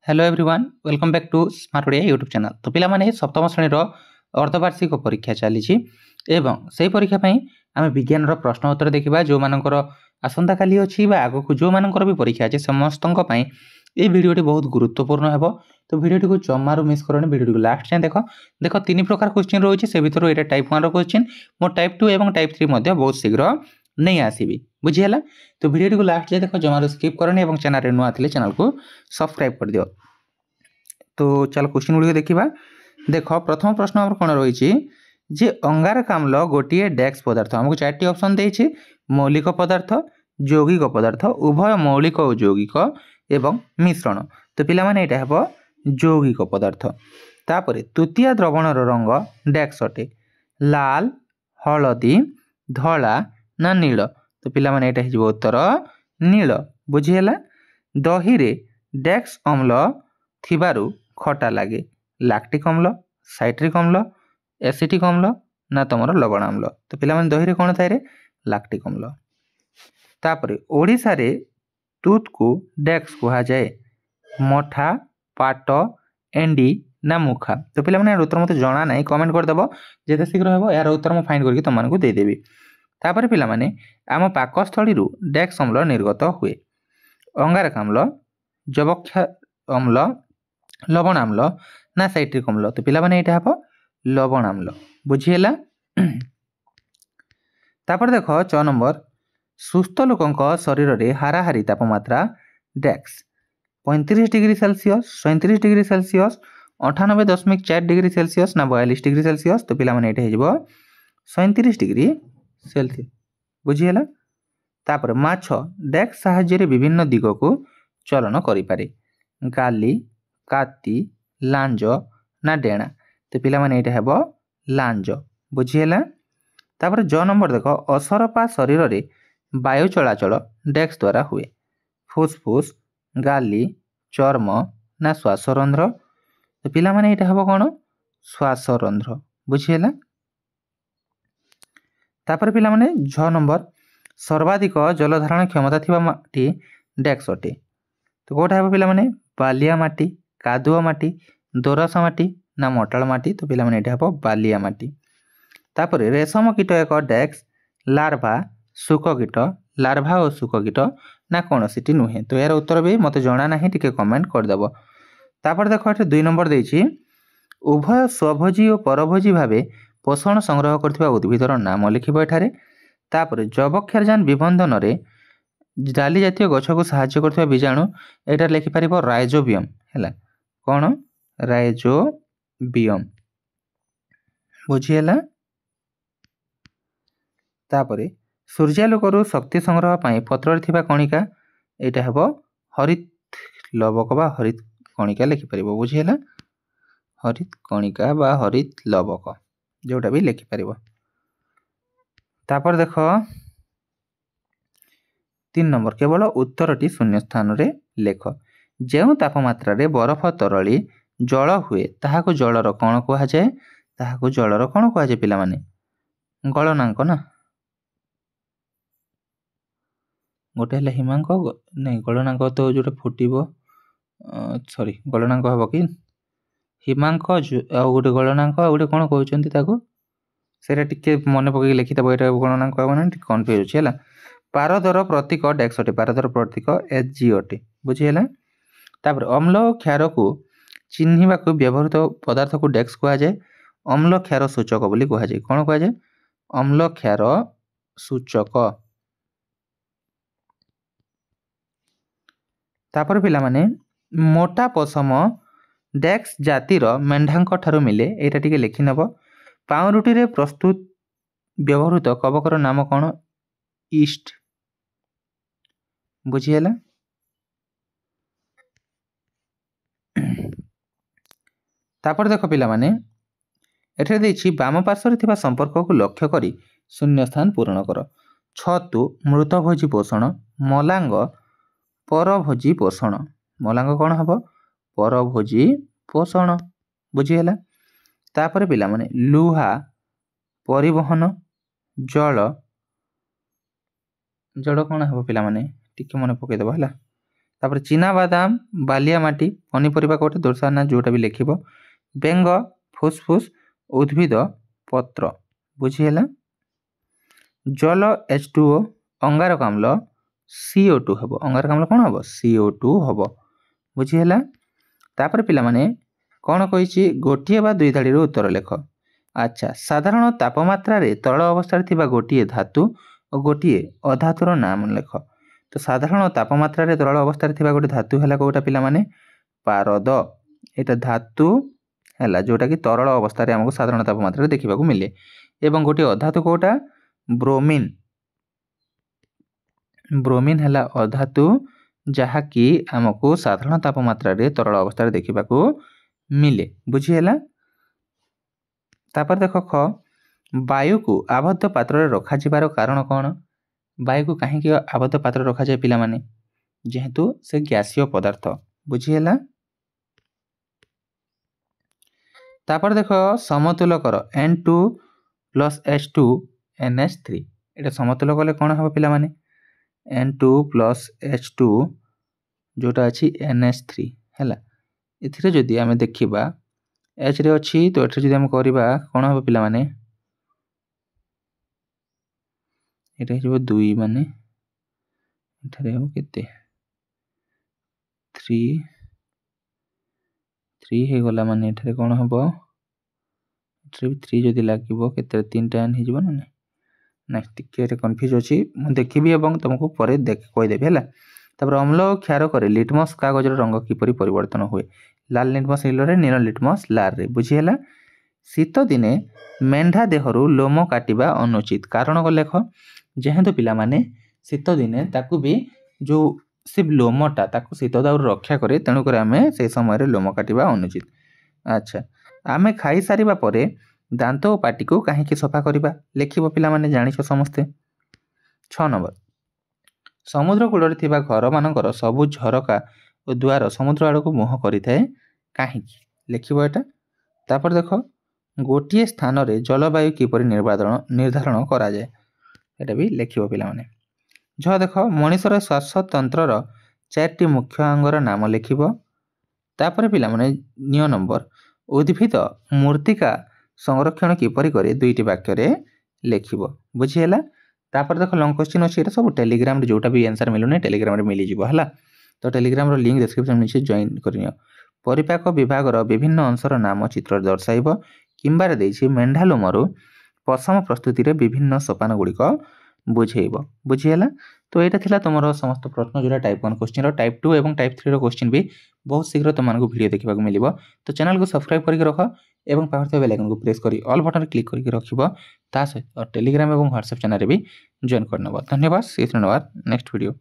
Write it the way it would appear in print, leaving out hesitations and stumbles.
Hello everyone welcome back to smart Odia YouTube channel. तो पिलामाने सप्तम श्रेणीर अर्धवार्षिक परीक्षा चली एवं से परीक्षा आम विज्ञान प्रश्न उत्तर देखा जो मानकर आसंता काली अच्छी आगक जो मानकर भी परीक्षा अच्छे समस्त ये वीडियोटी बहुत गुरुत्वपूर्ण है। तो वीडियोटी को जमारू मिस करनी वीडियो लास्ट जाए देख देख तीन प्रकार क्वेश्चन रही है से भर ये टाइप 1 क्वेश्चन मो टाइप 2 और टाइप 3 बहुत शीघ्र नहीं आसबि बुझीगला। तो वीडियो को लास्ट जाए देख जमारू स्किप करनी और चैनल नुआ थे चैनल को सब्सक्राइब कर दियो। तो चलो क्वेश्चन गुड़िक देखा देख प्रथम प्रश्न आम कौन रही जे अंगारकाम्ल गोटे डैक्स पदार्थ आमको 4टी ऑप्शन देछि मौलिक पदार्थ यौगिक पदार्थ उभय मौलिक और यौगिक एवं मिश्रण। तो पिला माने एटा हेबो यौगिक पदार्थ। तापरे तृतीय द्रवणर रंग डैक्स अटे लाल हलदी धला ना नील। तो पिला माने एटा हिजबो उत्तर नील बुझीगला। दही रे डैक्स अम्ल थिबारु खटा लगे लैक्टिक अम्ल साइट्रिक अम्ल एसिटिक अम्ल ना तुमर लवण अम्ल। तो पिला माने दही रे कोन थाए रे लैक्टिक अम्ल। तापरे ओडिसा रे टूथ को डैक्स कहा जाए मठा पाट एंडी ना मुखा। तो पिला माने उत्तर मते जणा नाही कमेंट कर देबो जेते शीघ्र हेबो यार उत्तर म फाइंड करके तुमन को दे देबी। तापरे पिला माने आम पाकस्थली रु डैक्स अम्ल निर्गत हुए अंगारकाम्ल जबक्षा अम्ल लवण अम्ल ना साइट्रिक अम्ल। तो पिला माने एटा हेबो लवण अम्ल बुझीगला। तापर देख 6 नंबर सुस्थ लोकंक शरीर रे हाराहारी तापमात्रा डैक्स 35 degree Celsius 37 degree Celsius 98.4 degree Celsius ना 42 डिग्री सेल्सियस। तो पिला माने एटा हेजबो 37 डिग्री सेल्सियस बुझीगला। तापर माछ डैक्स साहाय्य विभिन्न दिग को चलन करि पारे गाली काती लांज ना डेणा। तो पिला माने एटा हेबो लांज बुझीगला। तापर 6 नंबर देख असरपा शरीर रे वायु चलाचल डैक्स द्वारा हुए फुसफुस गाली चर्म ना श्वासरंध्र। तो पिला माने एटा हेबो कोन श्वासरंध्र बुझीगला। तापर पिला माने 6 नंबर सर्वाधिक जलधारण क्षमता थिबा माटी डैक्स अटे। तो कोटा हेबो पिला माने बालिया माटी कादुआ माटी दोरसा माटी ना मोटाल माटी। तो पिला माने एटा हेबो बालिया माटी। तापर रेशम कीट एक डैक्स लार्भा सुक कीट लार्भा और सुक कीट ना कौन सीटी नुहे। तो यार उत्तर भी मत जना ना टिके कमेंट करदेव। तापर देख 2 नंबर देछि उभय स्वभोजी और परभोजी भावे पोषण संग्रह करथिबा उद्भिदर नाम लिखिब एठारे। तापर जबक्षारजान विबंधन रे डाली जातीय गछ को साहाय्य करथिबा बीजाणु एटा लिखि परिबो राइजोबियम हैला कोन राइजोबियम बुझीला। तापरे सूर्यालोकरु शक्ति संग्रह पाई पत्र थिबा कणिका एटा हेबो हरित लवक बा हरित कणिका लिखि परिबो बुझीला हरित कणिका बा हरित लवक जोटा भी लिखि परिबो। तापर देख 3 नंबर केवल उत्तरटी शून्य स्थान रे लेख जेउ तापमात्रा रे बरफ तरली जल हुए ताहाको जलर कोन कहा जाए ताहाको जलर कोन कहा जाए पिला माने गलनांक ना गोटे हेला हिमांक नहीं गलनांक तो जोटा फुटिबो सॉरी गलनांक हबो कि हिमांक आ गोटे गलनांक आ गोटे कोन कहउचंती ताको सेरा टिके मने पकई लिखि तब एटा गणनांक कहबो ना कंफ्यूज अछि हैला। पारदर प्रतीक डैक्स अटे पारदर प्रतीक एच जी अटे बुझीगला। तापर अम्ल और क्षार को चिन्हिबा को व्यवहृत पदार्थ को डैक्स कहा जाए अम्ल क्षार सूचक बोली कहा जाए कोन कहा जाए अम्ल क्षार सूचक। तापर पिला माने मोटा पशम डैक्स जातिर मेंढांक ठारू मिले एटा टिके लिखि नबो। पाउरुटी रे प्रस्तुत व्यवहृत कवकर नाम कोन ईस्ट बुझीगला। तापर देख पिला माने एठे देछि बाम पार्श्व थिबा संपर्क को लक्ष्य करी शून्य स्थान पूर्ण कर छतु मृतभोजी पोषण मलांग परभोजी पोषण मलांग कोन हबो परभोजी पोषण बुझीगला। तापर पिला माने लुहा परिवहन जल जड़ कोन हबो पिला माने टिके मने पके देबो हैला तापर चिनाबादाम बालिया माटी पनीपरिया कोटे दर्शाना जोटा भी लिखिबो बेंग फुसफुस उद्भिद पत्र बुझीला जल H2O अंगारकाम्ल CO2 हबो अंगारकाम्ल कोन हबो CO2 हबो बुझीला तापर पिला माने कोन कहिछि गोटिए बा दुई धाड़ी रो उत्तर लेख अच्छा साधारण तापमात्रा रे तरल अवस्था रे थिबा गोटिए धातु और गोटिए अधातुर नाम लेख तो साधारण तापमात्रा रे तरल अवस्था रे थिबा गोटे धातु हला कोटा पिला माने पारद एटा धातु हला जोटा कि तरल अवस्था रे हमको साधारण तापमात्रा रे देखिबा को मिले एवं गोटे अधातु कोटा ब्रोमीन ब्रोमीन हला अधातु जहा कि हमको साधारण तापमात्रा रे तरल अवस्था रे देखिबा को मिले बुझी हला तापर देखो ख वायु को आबद्ध पात्र रे रखा जिबार कारण कोन वायु को काहे कि आबद्ध पात्र रखा जाय पिला माने जेहेतु से गैसीय पदार्थ बुझी हला तापर देखो समतुल कर N2 + H2 NH3 एटा समतुल कले कोन हबो पिला माने N2 + H2 जोटा अछि NH3 हला इथिरे जदि हमें देखिबा H रे अछि तो एठे जदि हम करिबा कोन हबो पिला माने एटा हिजो 2 माने एठारे हो केते 3 हे गला माने एठारे कोन हबो एठारे 3 जदि लागिबो केते 3 टा n हिजबो ना नै टिके रे कंफ्यूज अछि म देखिबी एवं तुमको परे देख कहि देबे हला तापर अम्ल और क्षार करे लिटमस कागज रो रंग किपरि परिवर्तन होय लाल लिटमस नील रे नील लिटमस लाल रे बुझी हला शीत दिने मेंढा देहरु लोम काटिबा अनुचित कारण को लेख जेहेतु पिला माने शीत दिने ताकू भी जो सिर्फ लोमटा ताकू शीत दाउर रक्षा करे तेनु करे हमें से समय रे लोम काटिबा अनुचित अच्छा आमे खाई सारिबा परे दांत और पाटी को काहे कि सफा करिबा लेखिबो पिला माने जानिछो समस्ते 6 नंबर समुद्र कूल रे थिबा घर मानकर सबु झरका और द्वार समुद्र आड़ को मुह करिथाए काहे कि लेखिबो एटा तापर देखो गोटिए स्थान रे जलवायु किपरि निर्धारण करा जाय एटा भी लेखिबो पिला माने जो देखो मनुष्यर श्वास तंत्र रो चारटी मुख्य अंगर नाम लेखिबो तापर पिला माने निय नंबर उद्भिद मूर्तिका संरक्षण किपरि करे दुईटी वाक्य रे लेखिबो बुझी हला तापर देखो लॉन्ग क्वेश्चन अछि एटा सब टेलीग्राम रे जोटा भी आंसर मिलुने टेलीग्राम रे मिली जिवो हला तो टेलीग्राम रो लिंक डिस्क्रिप्शन में जॉइन करियो परिपाक विभाग रो विभिन्न अंशर नाम चित्र दर्शाइबो किंबा रे देछि मेंढा लोमरु पशम प्रस्तुति रे विभिन्न सोपान गुडी को बुझेइबो बुझी हला तो एटा थिला तमरो समस्त प्रश्न जोरा टाइप 1 क्वेश्चन रो टाइप 2 एवं टाइप 3 रो क्वेश्चन भी बहुत शीघ्र तमनको वीडियो देखिबा को मिलिबो तो चैनल को सब्सक्राइब करके रखो एवं पाखर थे बेल आइकन को प्रेस करी ऑल बटन क्लिक करके रखिबो ता सहित टेलीग्राम एवं व्हाट्सएप चैनल रे भी जॉइन करनबो धन्यवाद सी यू नेक्स्ट वीडियो।